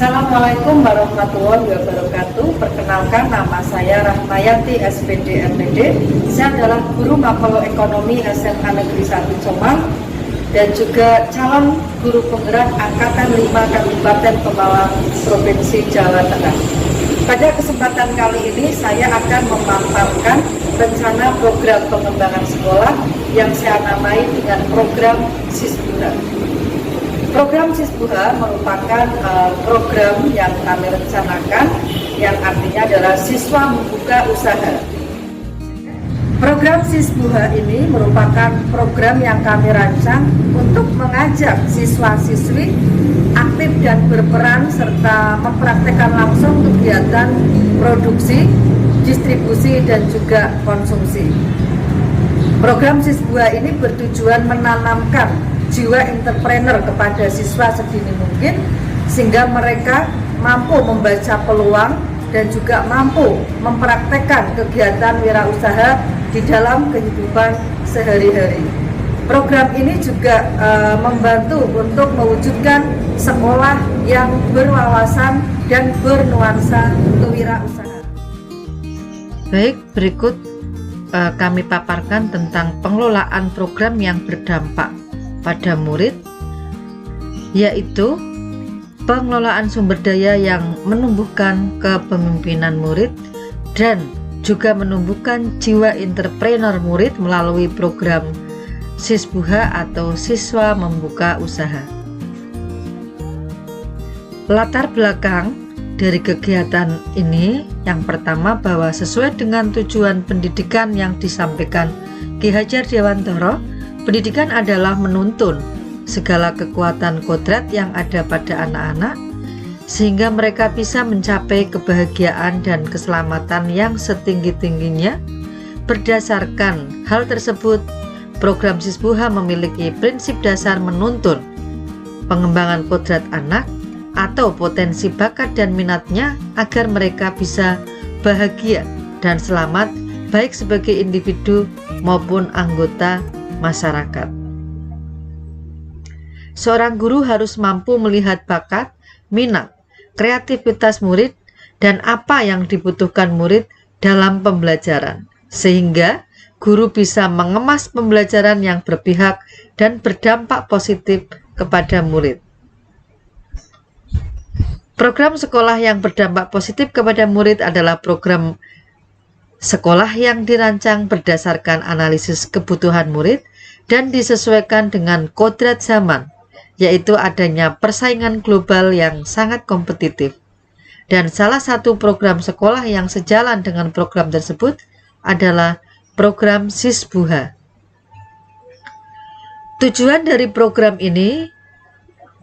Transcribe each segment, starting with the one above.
Assalamualaikum warahmatullahi wabarakatuh. Perkenalkan, nama saya Rahmayati SPD MPD. Saya adalah guru makroekonomi SMA Negeri 1 Comal dan juga calon guru penggerak Angkatan 5 Kabupaten Pemalang Provinsi Jawa Tengah. Pada kesempatan kali ini saya akan memaparkan rencana program pengembangan sekolah yang saya namai dengan program Sisbuha. Program Sisbuha merupakan program yang kami rencanakan yang artinya adalah siswa membuka usaha. Program Sisbuha ini merupakan program yang kami rancang untuk mengajak siswa-siswi aktif dan berperan serta mempraktekkan langsung kegiatan produksi, distribusi, dan juga konsumsi. Program Sisbuha ini bertujuan menanamkan jiwa entrepreneur kepada siswa sedini mungkin sehingga mereka mampu membaca peluang dan juga mampu mempraktekkan kegiatan wirausaha di dalam kehidupan sehari-hari. Program ini juga membantu untuk mewujudkan sekolah yang berwawasan dan bernuansa kewirausahaan. Baik, berikut kami paparkan tentang pengelolaan program yang berdampak pada murid, yaitu pengelolaan sumber daya yang menumbuhkan kepemimpinan murid dan juga menumbuhkan jiwa entrepreneur murid melalui program Sisbuha atau Siswa Membuka Usaha. Latar belakang dari kegiatan ini yang pertama bahwa sesuai dengan tujuan pendidikan yang disampaikan Ki Hajar Dewantoro, pendidikan adalah menuntun segala kekuatan kodrat yang ada pada anak-anak sehingga mereka bisa mencapai kebahagiaan dan keselamatan yang setinggi-tingginya. Berdasarkan hal tersebut, program Sisbuha memiliki prinsip dasar menuntun pengembangan kodrat anak atau potensi bakat dan minatnya agar mereka bisa bahagia dan selamat baik sebagai individu maupun anggota masyarakat. Seorang guru harus mampu melihat bakat, minat, kreativitas murid, dan apa yang dibutuhkan murid dalam pembelajaran, sehingga guru bisa mengemas pembelajaran yang berpihak dan berdampak positif kepada murid. Program sekolah yang berdampak positif kepada murid adalah program sekolah yang dirancang berdasarkan analisis kebutuhan murid dan disesuaikan dengan kodrat zaman, yaitu adanya persaingan global yang sangat kompetitif. Dan salah satu program sekolah yang sejalan dengan program tersebut adalah program Sisbuha. Tujuan dari program ini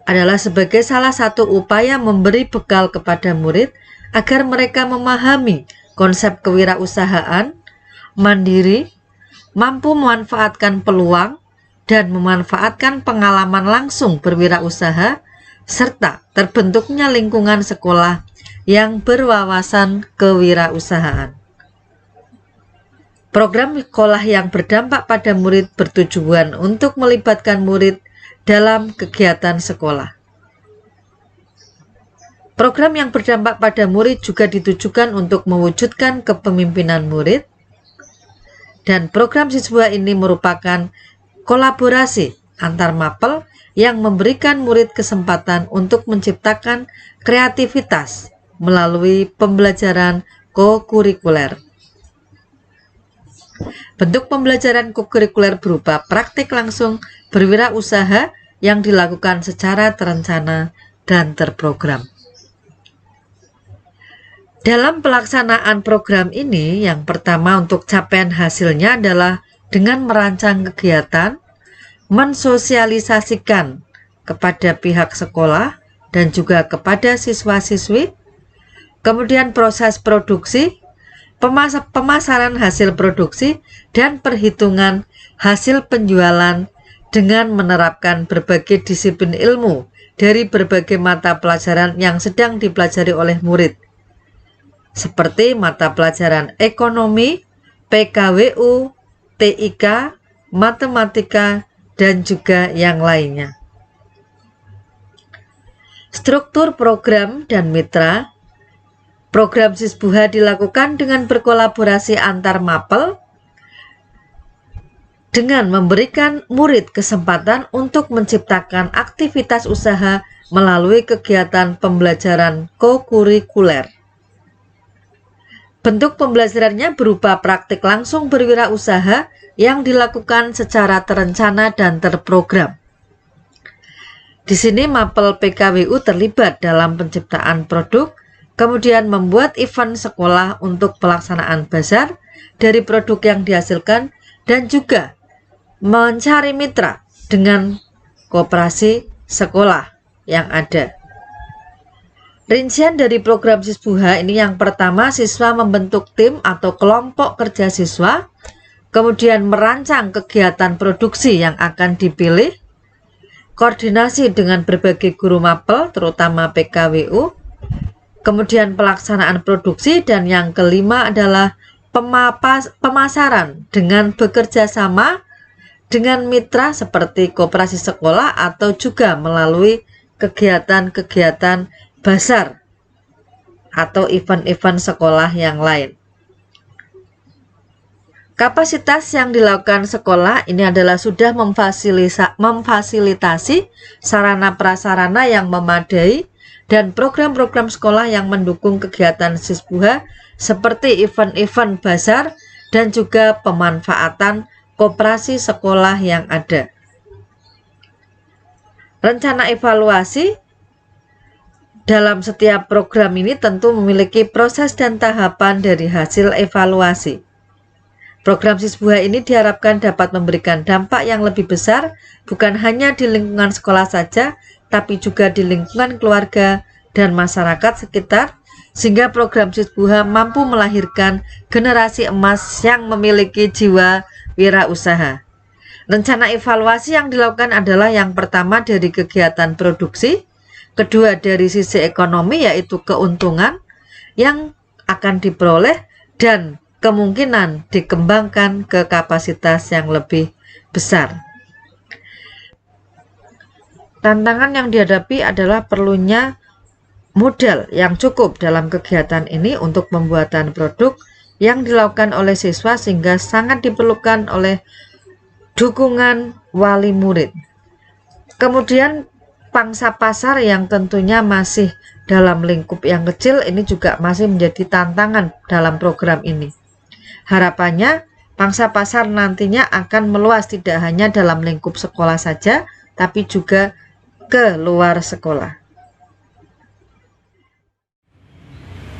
adalah sebagai salah satu upaya memberi bekal kepada murid agar mereka memahami konsep kewirausahaan, mandiri, mampu memanfaatkan peluang, dan memanfaatkan pengalaman langsung berwirausaha, serta terbentuknya lingkungan sekolah yang berwawasan kewirausahaan. Program sekolah yang berdampak pada murid bertujuan untuk melibatkan murid dalam kegiatan sekolah. Program yang berdampak pada murid juga ditujukan untuk mewujudkan kepemimpinan murid, dan program Sisbuha ini merupakan kolaborasi antar mapel yang memberikan murid kesempatan untuk menciptakan kreativitas melalui pembelajaran kokurikuler. Bentuk pembelajaran kokurikuler berupa praktik langsung berwirausaha yang dilakukan secara terencana dan terprogram. Dalam pelaksanaan program ini, yang pertama untuk capaian hasilnya adalah dengan merancang kegiatan, mensosialisasikan kepada pihak sekolah dan juga kepada siswa-siswi, kemudian proses produksi, pemasaran hasil produksi, dan perhitungan hasil penjualan dengan menerapkan berbagai disiplin ilmu dari berbagai mata pelajaran yang sedang dipelajari oleh murid, seperti mata pelajaran ekonomi, PKWU, TIK, matematika, dan juga yang lainnya. Struktur program dan mitra. Program Sisbuha dilakukan dengan berkolaborasi antar mapel dengan memberikan murid kesempatan untuk menciptakan aktivitas usaha melalui kegiatan pembelajaran kokurikuler. Bentuk pembelajarannya berupa praktik langsung berwirausaha yang dilakukan secara terencana dan terprogram. Di sini mapel PKWU terlibat dalam penciptaan produk, kemudian membuat event sekolah untuk pelaksanaan bazar dari produk yang dihasilkan dan juga mencari mitra dengan koperasi sekolah yang ada. Rincian dari program Sisbuha ini yang pertama, siswa membentuk tim atau kelompok kerja siswa, kemudian merancang kegiatan produksi yang akan dipilih, koordinasi dengan berbagai guru mapel terutama PKWU, kemudian pelaksanaan produksi, dan yang kelima adalah pemasaran dengan bekerja sama dengan mitra seperti koperasi sekolah atau juga melalui kegiatan-kegiatan bazar atau event-event sekolah yang lain. Kapasitas yang dilakukan sekolah ini adalah sudah memfasilitasi sarana prasarana yang memadai dan program-program sekolah yang mendukung kegiatan Sisbuha seperti event-event bazar dan juga pemanfaatan koperasi sekolah yang ada. Rencana evaluasi dalam setiap program ini tentu memiliki proses dan tahapan dari hasil evaluasi. Program Sisbuha ini diharapkan dapat memberikan dampak yang lebih besar bukan hanya di lingkungan sekolah saja, tapi juga di lingkungan keluarga dan masyarakat sekitar, sehingga program Sisbuha mampu melahirkan generasi emas yang memiliki jiwa wirausaha. Rencana evaluasi yang dilakukan adalah yang pertama dari kegiatan produksi, kedua dari sisi ekonomi yaitu keuntungan yang akan diperoleh dan kemungkinan dikembangkan ke kapasitas yang lebih besar. Tantangan yang dihadapi adalah perlunya modal yang cukup dalam kegiatan ini untuk pembuatan produk yang dilakukan oleh siswa, sehingga sangat diperlukan oleh dukungan wali murid. Kemudian pangsa pasar yang tentunya masih dalam lingkup yang kecil ini juga masih menjadi tantangan dalam program ini. Harapannya pangsa pasar nantinya akan meluas tidak hanya dalam lingkup sekolah saja, tapi juga ke luar sekolah.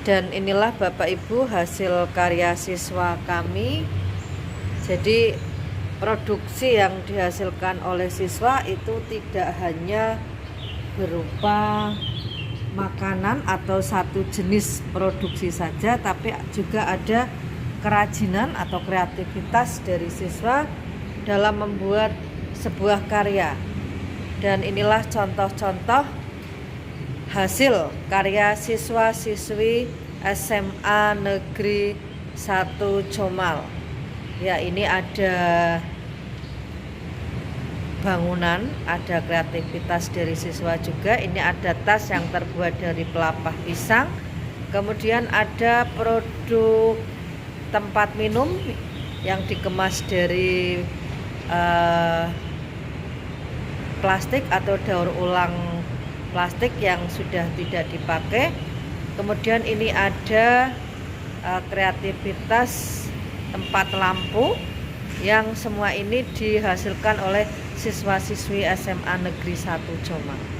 Dan inilah Bapak Ibu hasil karya siswa kami. Jadi produksi yang dihasilkan oleh siswa itu tidak hanya berupa makanan atau satu jenis produksi saja, tapi juga ada kerajinan atau kreativitas dari siswa dalam membuat sebuah karya. Dan inilah contoh-contoh hasil karya siswa-siswi SMA Negeri 1 Comal. Ya, ini ada bangunan, ada kreativitas dari siswa juga. Ini ada tas yang terbuat dari pelepah pisang. Kemudian ada produk tempat minum yang dikemas dari plastik atau daur ulang plastik yang sudah tidak dipakai. Kemudian ini ada kreativitas tempat lampu yang semua ini dihasilkan oleh siswa-siswi SMA Negeri 1 Jombang.